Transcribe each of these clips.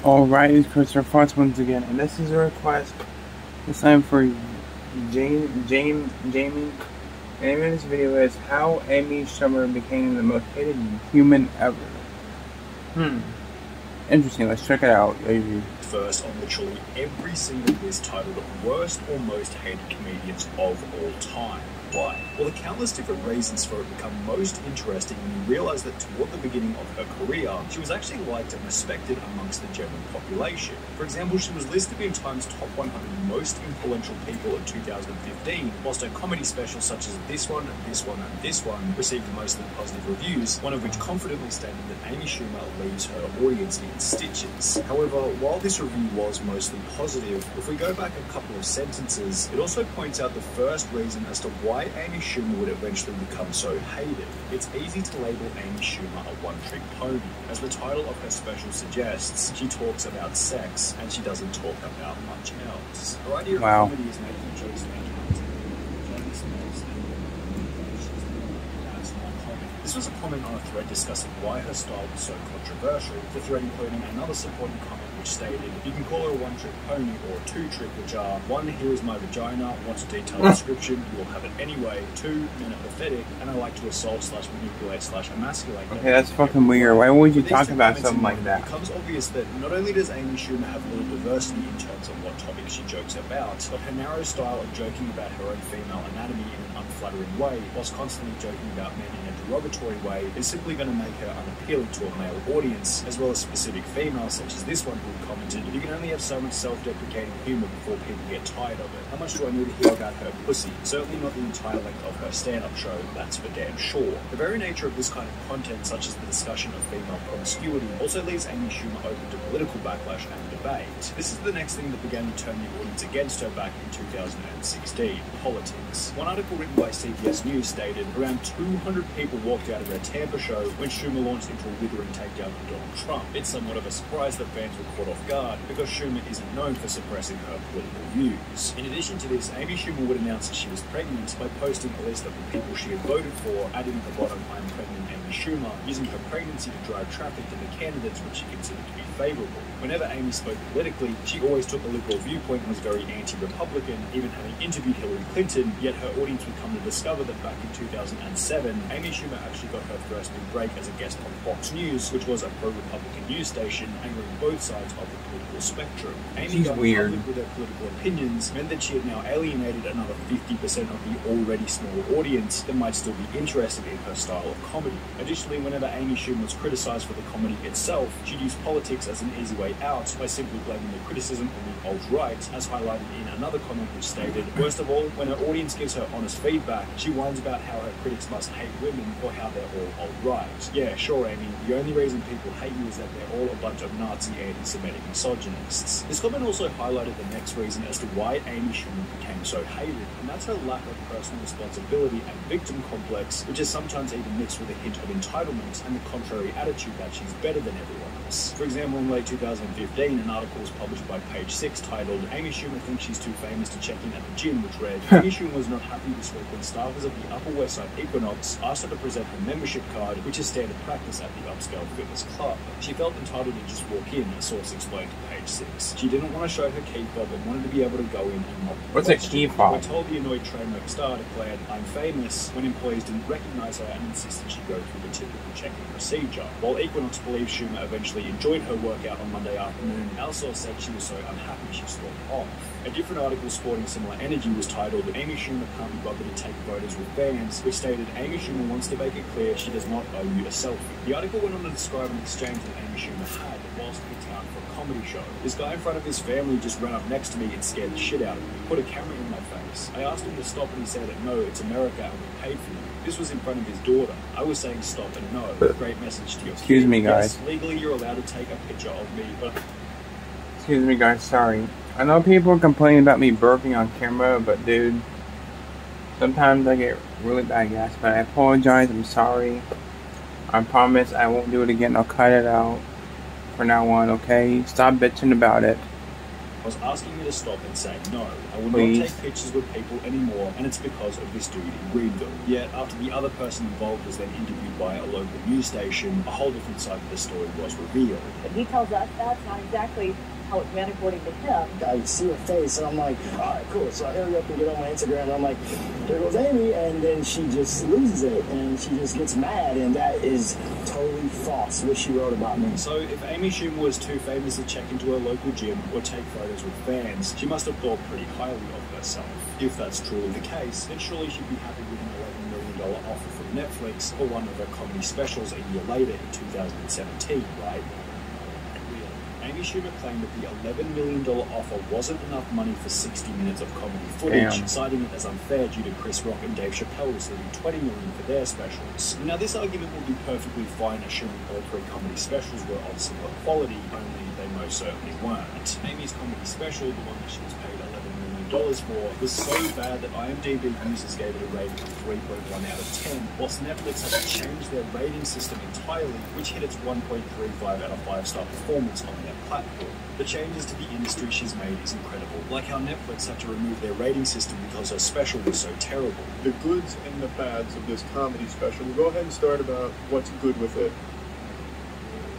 Alright, it's Christopher Fox once again, and this is a request. This time for Jamie. The name of this video is How Amy Schumer Became the Most Hated Human Ever. Interesting, let's check it out. First on literally every single list titled Worst or Most Hated Comedians of All Time. Why? Well, the countless different reasons for it become most interesting when you realise that toward the beginning of her career, she was actually liked and respected amongst the general population. For example, she was listed in Time's top 100 most influential people in 2015, whilst her comedy specials such as this one, and this one received mostly positive reviews, one of which confidently stated that Amy Schumer leaves her audience in stitches. However, while this review was mostly positive, if we go back a couple of sentences, it also points out the first reason as to why Amy Schumer would eventually become so hated. It's easy to label Amy Schumer a one-trick pony. As the title of her special suggests, she talks about sex and she doesn't talk about much else. Her idea of comedy is making jokes to This was a comment on a thread discussing why her style was so controversial, the thread including another supporting comment which stated, you can call her a one-trick pony or a two-trick, which are 1, here is my vagina, want a detailed description, you will have it anyway, 2, men are pathetic, and I like to assault / manipulate / emasculate. Okay, that's fucking weird. Why would you talk about something like that? It becomes obvious that not only does Amy Schumer have little diversity in terms of what topics she jokes about, but her narrow style of joking about her own female anatomy in an unflattering way, whilst constantly joking about men in a derogatory way, is simply going to make her unappealing to a male audience, as well as specific females such as this one who commented, you can only have so much self-deprecating humour before people get tired of it. How much do I need to hear about her pussy? Certainly not the entire length of her stand-up show, that's for damn sure. The very nature of this kind of content, such as the discussion of female promiscuity, also leaves Amy Schumer open to political backlash and debate. This is the next thing that began to turn the audience against her back in 2016, politics. One article written by CBS News stated, around 200 people walked out of their Tampa show when Schumer launched into a withering takedown of Donald Trump. It's somewhat of a surprise that fans were caught off guard because Schumer isn't known for suppressing her political views. In addition to this, Amy Schumer would announce that she was pregnant by posting a list of the people she had voted for, adding at the bottom, I'm pregnant Amy Schumer, using her pregnancy to drive traffic to the candidates which she considered to be favourable. Whenever Amy spoke politically, she always took a liberal viewpoint and was very anti-Republican, even having interviewed Hillary Clinton, yet her audience would come to discover that back in 2007, Amy Schumer actually got her first big break as a guest on Fox News, which was a pro-Republican news station angering both sides of the political spectrum. Amy got public with her political opinions meant that she had now alienated another 50% of the already small audience that might still be interested in her style of comedy. Additionally, whenever Amy Schumer was criticised for the comedy itself, she'd use politics as an easy way out by simply blaming the criticism on the alt-right, as highlighted in another comment which stated, worst of all, when her audience gives her honest feedback, she whines about how her critics must hate women or how they're all alt-right. Yeah, sure, Amy, the only reason people hate you is that they're all a bunch of Nazi anti-Semitic misogynists. This comment also highlighted the next reason as to why Amy Schumer became so hated, and that's her lack of personal responsibility and victim complex, which is sometimes even mixed with a hint of entitlement and the contrary attitude that she's better than everyone else. For example, in late 2015, an article was published by Page 6 titled, Amy Schumer thinks she's too famous to check in at the gym, which read, Amy Schumer was not happy this week when staffers of the Upper West Side Equinox asked her to present her membership card, which is standard practice at the upscale fitness club. She felt entitled to just walk in, a source explained to Page 6. She didn't want to show her key fob and wanted to be able to go in and not be What's a key fob? We're told the annoyed trainwreck star declared, I'm famous, when employees didn't recognize her and insisted she go through the typical check-in procedure. While Equinox believes Schumer eventually enjoyed her workout on Monday afternoon, our source said she was so unhappy she stormed off. A different article sporting similar energy was titled, Amy Schumer can't be bothered to take photos with fans, which stated, Amy Schumer wants to make it clear she does not owe you a selfie. The article went on to describe an exchange that Amy Schumer had whilst in town for a comedy show. This guy in front of his family just ran up next to me and scared the shit out of me, put a camera in my face. I asked him to stop and he said, no, it's America and we paid for you. This was in front of his daughter. I was saying stop and no. Great message to your Excuse me, guys. Yes, legally you're allowed to take a picture of me, but... Excuse me, guys, sorry. I know people complain about me burping on camera, but dude, sometimes I get really bad gas, but I apologize, I'm sorry. I promise I won't do it again, I'll cut it out from now on, okay? Stop bitching about it. was asking me to stop and say no. I will Please. not take pictures with people anymore, and it's because of this dude in Greenville. Yet, after the other person involved was then interviewed by a local news station, a whole different side of the story was revealed. But he tells us that's not exactly how it went according to him. I see her face and I'm like, all right, cool. So I hurry up and get on my Instagram and I'm like, there goes Amy. And then she just loses it and she just gets mad. And that is totally false, what she wrote about me. So if Amy Schumer was too famous to check into her local gym or take photos with fans, she must have thought pretty highly of herself. If that's truly the case, then surely she'd be happy with an $11 million offer from Netflix or one of her comedy specials a year later in 2017, right? Amy Schumer claimed that the $11 million offer wasn't enough money for 60 minutes of comedy footage, citing it as unfair due to Chris Rock and Dave Chappelle receiving $20 million for their specials. Now, this argument would be perfectly fine assuming all three comedy specials were of similar quality, only they most certainly weren't. Amy's comedy special, the one that she was paid $11 million for, was so bad that IMDb users gave it a rating of 3.1 out of 10, whilst Netflix had to change their rating system entirely, which hit its 1.35 out of 5-star performance on their platform. The changes to the industry she's made is incredible, like how Netflix had to remove their rating system because her special was so terrible. The goods and the bads of this comedy special. We'll go ahead and start about what's good with it.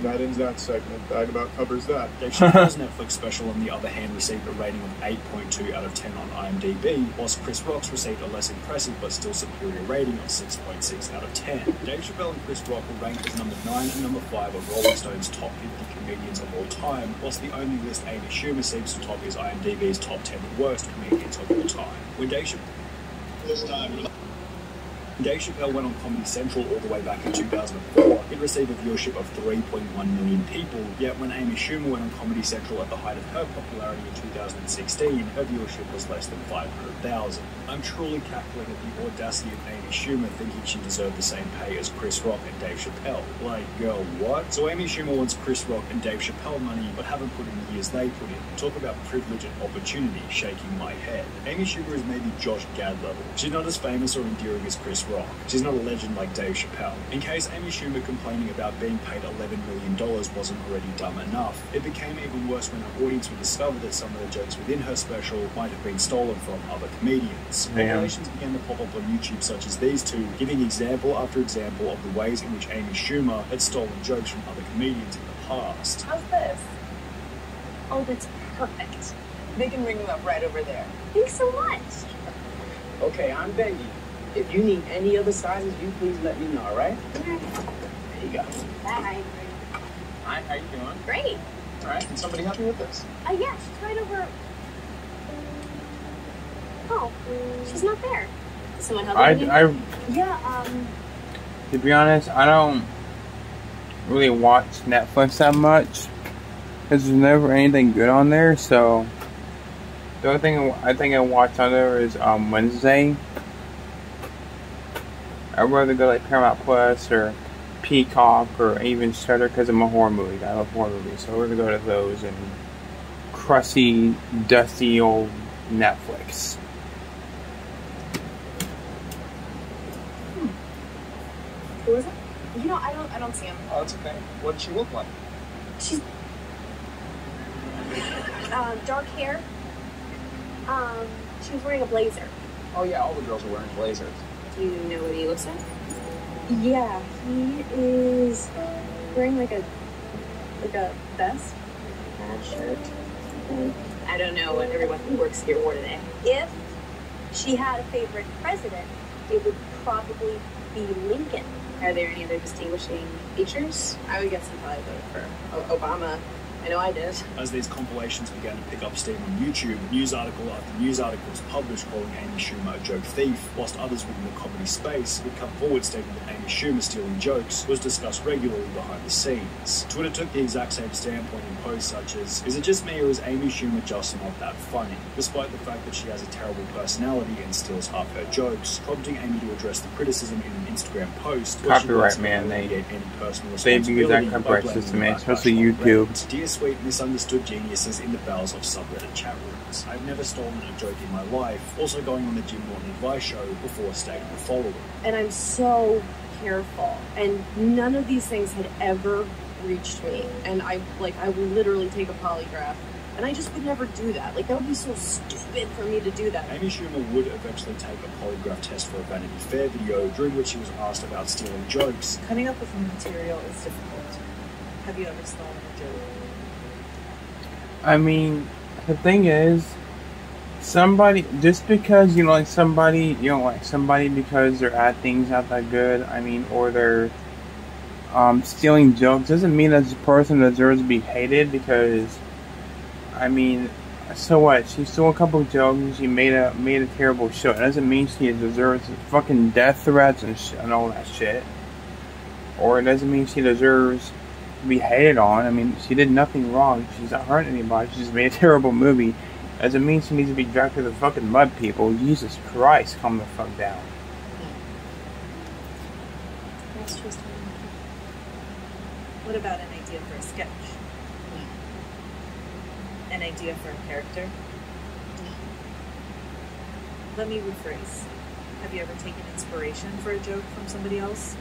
That ends that segment. That about covers that. Dave Chappelle's Netflix special, on the other hand, received a rating of 8.2 out of 10 on IMDb, whilst Chris Rock's received a less impressive but still superior rating of 6.6 out of 10. Dave Chappelle and Chris Rock were ranked as number 9 and number 5 of Rolling Stone's top 50 comedians of all time, whilst the only list Amy Schumer seems to top is IMDb's top 10 worst comedians of all time. When Dave Chappelle went on Comedy Central all the way back in 2004, it received a viewership of 3.1 million people, yet when Amy Schumer went on Comedy Central at the height of her popularity in 2016, her viewership was less than 500,000. I'm truly cackling at the audacity of Amy Schumer thinking she deserved the same pay as Chris Rock and Dave Chappelle. Like, girl, what? So Amy Schumer wants Chris Rock and Dave Chappelle money, but haven't put in the years they put in. Talk about privilege and opportunity, shaking my head. Amy Schumer is maybe Josh Gad level. She's not as famous or endearing as Chris Rock. She's not a legend like Dave Chappelle. In case Amy Schumer complaining about being paid $11 million wasn't already dumb enough, it became even worse when her audience would discover that some of the jokes within her special might have been stolen from other comedians. Compilations began to pop up on YouTube such as these two, giving example after example of the ways in which Amy Schumer had stolen jokes from other comedians in the past. How's this? Oh, that's perfect. They can ring them up right over there. Thanks so much. Okay, I'm begging. If you need any other sizes, you please let me know, all right? Okay. There you go. Bye. Hi, how you doing? Great. All right, can somebody help me with this? Yeah, she's right over. Oh, she's not there. Is someone helping you? Yeah, To be honest, I don't really watch Netflix that much because there's never anything good on there. So the only thing I think I watch on there is Wednesday. I'd rather go like Paramount Plus or Peacock or even Shudder because I'm a horror movie. I love horror movies, so I'd rather go to those and crusty, dusty old Netflix. who is it? You know, I don't see him. Oh, it's okay. What does she look like? She's dark hair. She was wearing a blazer. Oh yeah, all the girls are wearing blazers. Do you know what he looks like? Yeah, he is wearing like a vest, a shirt. I don't know what everyone who works here wore today. If she had a favorite president, it would probably be Lincoln. Are there any other distinguishing features? I would guess he probably voted for Obama. I know I did. As these compilations began to pick up steam on YouTube, news article after news article was published calling Amy Schumer a joke thief, whilst others within the comedy space would come forward stating that Amy Schumer stealing jokes was discussed regularly behind the scenes. Twitter took the exact same standpoint in posts such as, "Is it just me or is Amy Schumer just not that funny?" Despite the fact that she has a terrible personality and steals half her jokes, prompting Amy to address the criticism in an Instagram post. Copyright, man. They use that copyright system, man, especially YouTube. Dear sweet misunderstood geniuses in the bowels of subreddit chat rooms. I've never stolen a joke in my life. Also going on the Jim Norton advice show before stating the following. And I'm so careful. And none of these things had ever reached me. And I would literally take a polygraph And I just would never do that. Like, that would be so stupid for me to do that. Amy Schumer would eventually take a polygraph test for a Vanity Fair video, during which she was asked about stealing jokes. Coming up with new material is difficult. Have you ever stolen a joke? I mean, the thing is, somebody, just because you don't like somebody, you don't like somebody because their acting's not that good, I mean, or they're stealing jokes, doesn't mean that this person deserves to be hated. Because, I mean, so what? She stole a couple of jokes and she made a terrible show. It doesn't mean she deserves fucking death threats and all that shit. Or it doesn't mean she deserves to be hated on. I mean, she did nothing wrong. She's not hurting anybody. She just made a terrible movie. Doesn't mean she needs to be dragged through the fucking mud, people. Jesus Christ, calm the fuck down. That's just what about an idea for a sketch? An idea for a character? Let me rephrase. Have you ever taken inspiration for a joke from somebody else?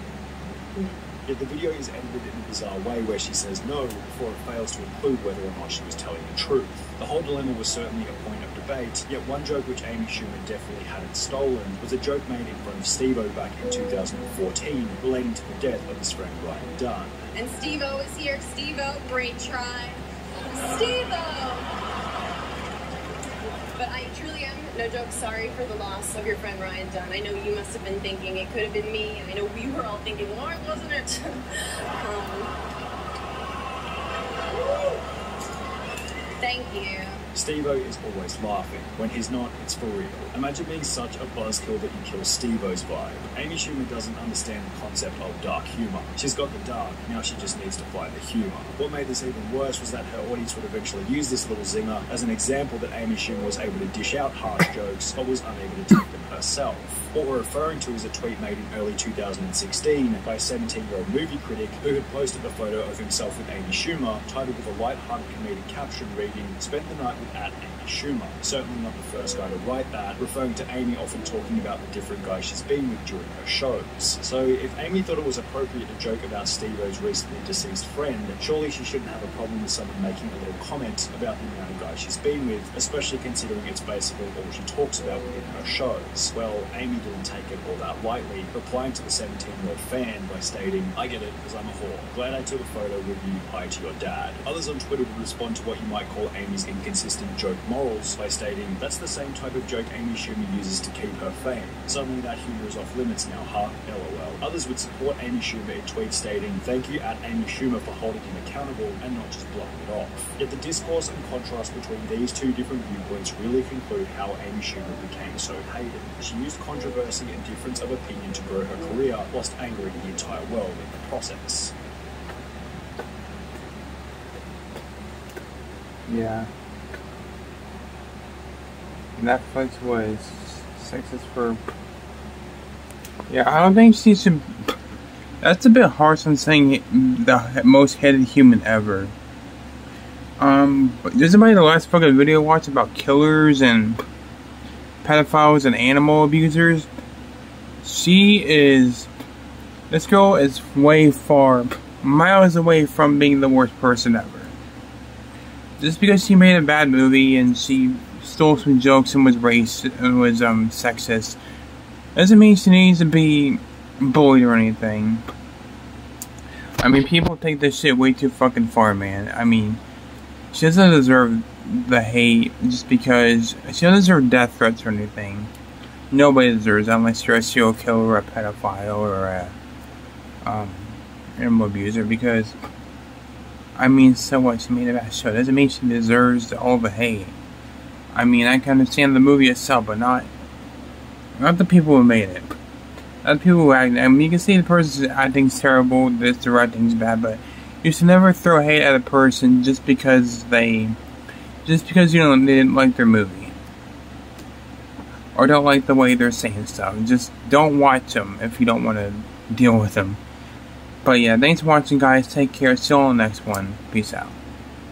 Yet the video is edited in a bizarre way where she says no before it fails to include whether or not she was telling the truth. The whole dilemma was certainly a point of debate, yet one joke which Amy Schumer definitely hadn't stolen was a joke made in front of Steve-O back in 2014 relating to the death of his friend Ryan Dunn. And Steve-O is here. Steve-O, great try. Steve-O! But I truly am, no joke, sorry for the loss of your friend Ryan Dunn. I know you must have been thinking it could have been me. I know we were all thinking, Lauren, wasn't it? Thank you. Steve-O is always laughing. When he's not, it's for real. Imagine being such a buzzkill that you kill Steve-O's vibe. Amy Schumer doesn't understand the concept of dark humor. She's got the dark, now she just needs to find the humor. What made this even worse was that her audience would eventually use this little zinger as an example that Amy Schumer was able to dish out harsh jokes, but was unable to take them herself. What we're referring to is a tweet made in early 2016 by a 17-year-old movie critic who had posted a photo of himself with Amy Schumer, titled with a light-hearted comedic caption reading, "Spent the night with @Amy Schumer." Certainly not the first guy to write that, referring to Amy often talking about the different guys she's been with during her shows. So if Amy thought it was appropriate to joke about Steve-O's recently deceased friend, surely she shouldn't have a problem with someone making a little comment about the amount of guys she's been with, especially considering it's basically all she talks about within her shows. Well, Amy didn't take it all that lightly, replying to the 17-year-old fan by stating, "I get it, because I'm a whore. Glad I took a photo with you. Hi to your dad." Others on Twitter would respond to what you might call Amy's inconsistent joke morals by stating, "That's the same type of joke Amy Schumer uses to keep her fame. Suddenly that humor is off limits now, huh? LOL." Others would support Amy Schumer in tweets stating, "Thank you @Amy Schumer for holding him accountable and not just blowing it off." Yet the discourse and contrast between these two different viewpoints really conclude how Amy Schumer became so hated. She used controversy and difference of opinion to grow her career, whilst angering the entire world in the process. Yeah. Netflix was sexist for... Yeah, I don't think she should... That's a bit harsh on saying the most hated human ever. But does anybody the last fucking video watch about killers and pedophiles and animal abusers? This girl is way far, miles away from being the worst person ever. Just because she made a bad movie and she stole some jokes and was sexist, doesn't mean she needs to be bullied or anything. I mean, people take this shit way too fucking far, man. I mean, she doesn't deserve the hate just because she doesn't deserve death threats or anything. Nobody deserves that unless you're a serial killer or a pedophile or a animal abuser, because I mean, so what? She made a bad show. Doesn't mean she deserves all the hate. I mean, I can understand the movie itself, but not the people who made it. Not the people who act. I mean, you can see the person's acting's terrible, the writing's bad, but you should never throw hate at a person just because they didn't like their movie. Or don't like the way they're saying stuff. Just don't watch them if you don't want to deal with them. But yeah, thanks for watching, guys. Take care. See you on the next one. Peace out.